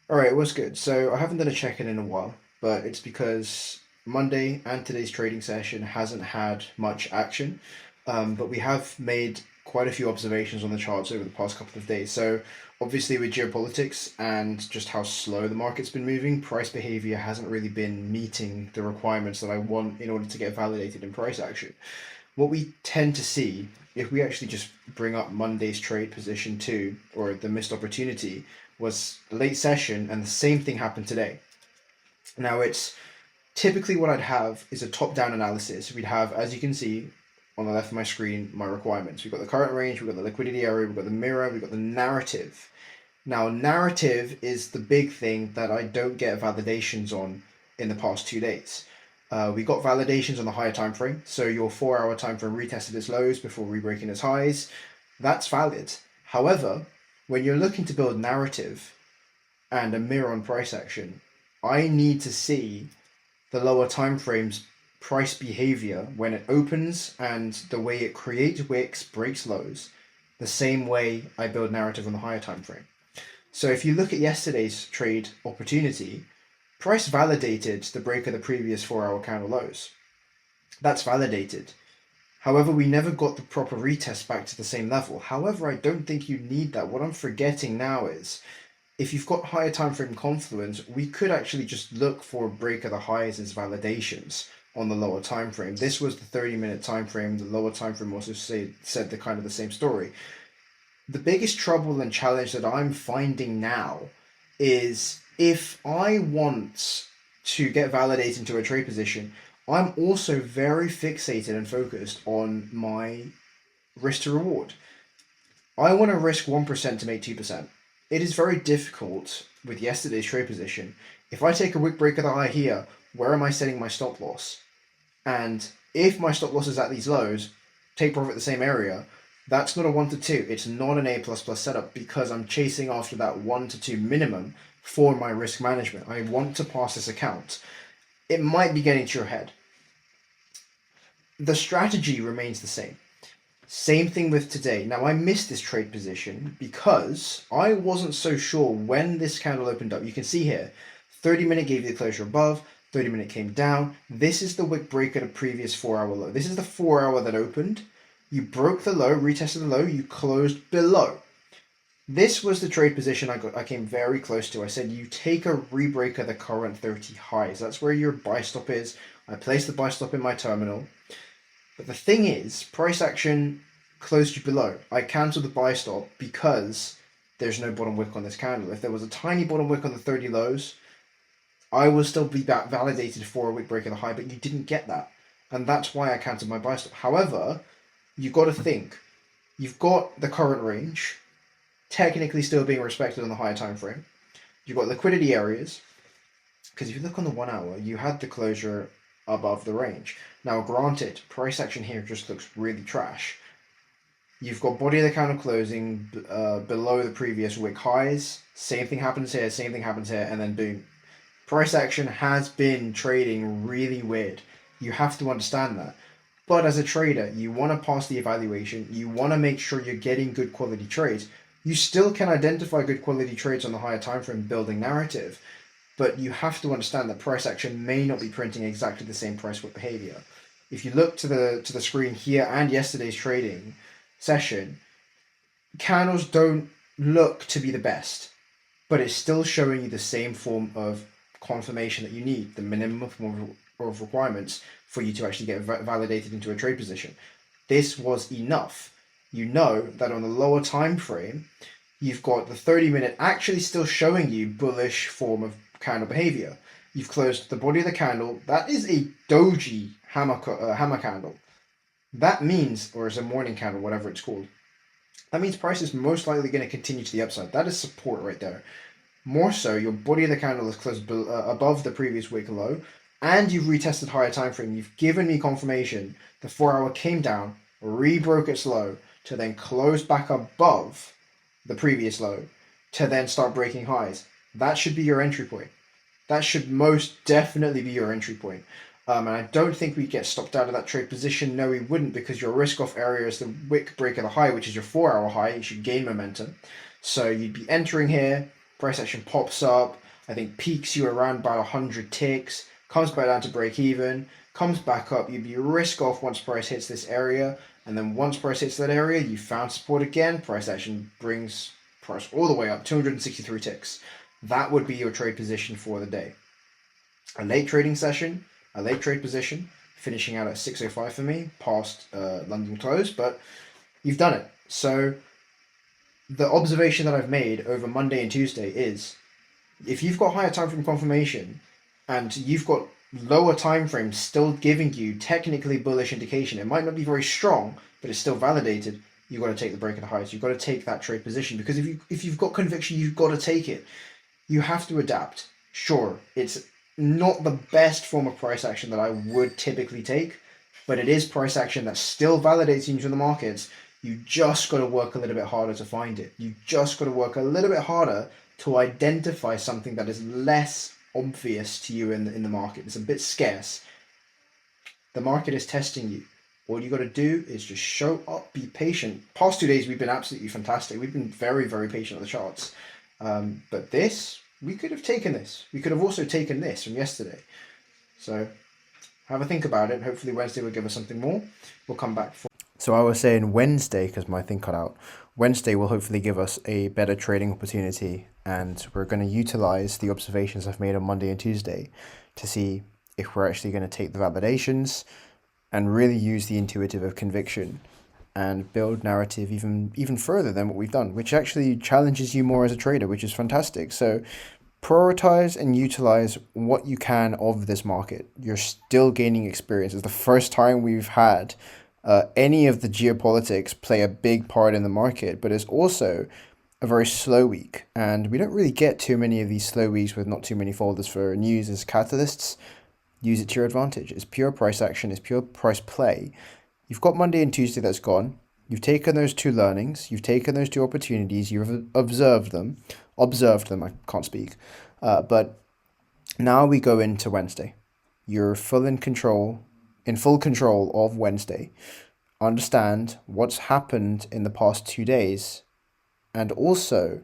All right, what's good? So I haven't done a check-in in a while, but it's because Monday and today's trading session hasn't had much action. But we have made quite a few observations on the charts over the past couple of days. So obviously with geopolitics and just how slow the market's been moving, price behavior hasn't really been meeting the requirements that I want in order to get validated in price action. What we tend to see, if we actually just bring up Monday's trade position two, or the missed opportunity, was late session, and the same thing happened today. Now, it's typically what I'd have is a top down analysis. We'd have, as you can see on the left of my screen, my requirements. We've got the current range, we've got the liquidity area, we've got the mirror, we've got the narrative. Now, narrative is the big thing that I don't get validations on in the past 2 days. We got validations on the higher time frame, so your 4 hour time frame retested its lows before rebreaking its highs. That's valid. However, when you're looking to build narrative and a mirror on price action, I need to see the lower time frames price behavior when it opens and the way it creates wicks, breaks lows, the same way I build narrative on the higher time frame. So if you look at yesterday's trade opportunity, price validated the break of the previous 4 hour candle lows. That's validated. However, we never got the proper retest back to the same level. However, I don't think you need that. What I'm forgetting now is if you've got higher time frame confluence, we could actually just look for a break of the highs as validations on the lower time frame. This was the 30-minute time frame. The lower time frame also said the kind of the same story. The biggest trouble and challenge that I'm finding now is if I want to get validated into a trade position, I'm also very fixated and focused on my risk to reward. I want to risk 1% to make 2%. It is very difficult with yesterday's trade position. If I take a wick break of the high here, where am I setting my stop loss? And if my stop loss is at these lows, take profit the same area, that's not a 1 to 2. It's not an A++ setup because I'm chasing after that 1 to 2 minimum for my risk management. I want to pass this account. It might be getting to your head. The strategy remains the same. Same thing with today. Now, I missed this trade position because I wasn't so sure when this candle opened up. You can see here, 30-minute gave you the closure above, 30-minute came down. This is the wick break at a previous 4 hour low. This is the 4 hour that opened. You broke the low, retested the low, you closed below. This was the trade position I came very close to. I said you take a rebreak of the current 30 highs. That's where your buy stop is. I placed the buy stop in my terminal. But the thing is, price action closed you below. I cancelled the buy stop because there's no bottom wick on this candle. If there was a tiny bottom wick on the 30 lows, I will still be validated for a wick break of the high, but you didn't get that. And that's why I cancelled my buy stop. However, you've got to think, you've got the current range technically still being respected on the higher time frame. You've got liquidity areas, because if you look on the 1 hour, you had the closure above the range. Now, granted, price action here just looks really trash. You've got body of the candle closing below the previous wick highs. Same thing happens here, same thing happens here, and then boom. Price action has been trading really weird. You have to understand that. But as a trader, you want to pass the evaluation. You want to make sure you're getting good quality trades. You still can identify good quality trades on the higher time frame building narrative, but you have to understand that price action may not be printing exactly the same price wick behavior. If you look to the screen here and yesterday's trading session, candles don't look to be the best, but it's still showing you the same form of confirmation that you need, the minimum form of requirements for you to actually get validated into a trade position. This was enough. You know that on the lower time frame, you've got the 30-minute actually still showing you bullish form of candle behavior. You've closed the body of the candle. That is a doji hammer candle. That means, or it's a morning candle, whatever it's called. That means price is most likely going to continue to the upside. That is support right there. More so, your body of the candle is closed above the previous wick low, and you've retested higher time frame. You've given me confirmation the 4 hour came down, rebroke its low, to then close back above the previous low, to then start breaking highs. That should be your entry point. That should most definitely be your entry point. And I don't think we'd get stopped out of that trade position. No, we wouldn't, because your risk off area is the wick break of the high, which is your 4 hour high. You should gain momentum. So you'd be entering here, price action pops up, I think peaks you around about 100 ticks, comes back down to break even, comes back up, you'd be risk off once price hits this area, and then once price hits that area, you found support again, price action brings price all the way up, 263 ticks. That would be your trade position for the day. A late trading session, a late trade position, finishing out at 6:05 for me, past London close, but you've done it. So the observation that I've made over Monday and Tuesday is, if you've got higher time frame confirmation and you've got lower time frames still giving you technically bullish indication, it might not be very strong, but it's still validated. You've got to take the break at the highs. You've got to take that trade position, because if you've got conviction, you've got to take it. You have to adapt. Sure, it's not the best form of price action that I would typically take, but it is price action that still validates you into the markets. You just got to work a little bit harder to find it. You just got to work a little bit harder to identify something that is less obvious to you in the market. It's a bit scarce. The market is testing you. All you got to do is just show up, be patient. Past 2 days, we've been absolutely fantastic. We've been very, very patient on the charts. But this, we could have taken this. We could have also taken this from yesterday. So have a think about it. Hopefully Wednesday will give us something more. We'll come back for. So I was saying Wednesday, because my thing cut out. Wednesday will hopefully give us a better trading opportunity, and we're going to utilize the observations I've made on Monday and Tuesday to see if we're actually going to take the validations and really use the intuitive of conviction and build narrative even further than what we've done, which actually challenges you more as a trader, which is fantastic. So prioritize and utilize what you can of this market. You're still gaining experience. It's the first time we've had any of the geopolitics play a big part in the market, but it's also a very slow week, and we don't really get too many of these slow weeks with not too many folders for news as catalysts. Use it to your advantage. It's pure price action. It's pure price play. You've got Monday and Tuesday that's gone. You've taken those two learnings. You've taken those two opportunities. You've observed them. I can't speak. But now we go into Wednesday. You're in full control of Wednesday. Understand what's happened in the past 2 days, and also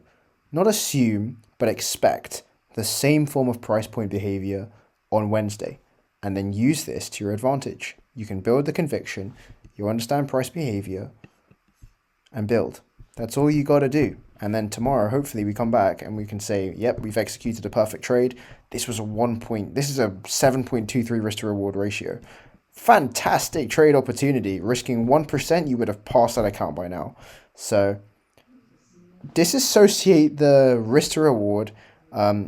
not assume, but expect the same form of price point behavior on Wednesday, and then use this to your advantage. You can build the conviction, you understand price behavior, and build. That's all you got to do. And then tomorrow, hopefully, we come back and we can say, yep, we've executed a perfect trade. This is a 7.23 risk to reward ratio. Fantastic trade opportunity. Risking 1%, you would have passed that account by now. So disassociate the risk to reward.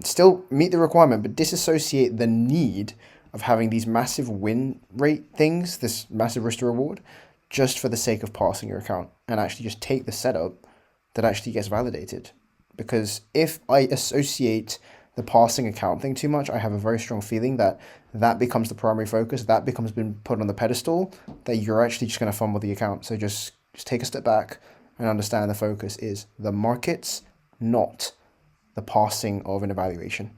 Still meet the requirement, but disassociate the need of having these massive win rate things, this massive risk to reward, just for the sake of passing your account, and actually just take the setup that actually gets validated. Because if I associate the passing account thing too much, I have a very strong feeling that becomes the primary focus, that becomes been put on the pedestal, that you're actually just going to fumble the account. So just take a step back and understand the focus is the markets, not the passing of an evaluation.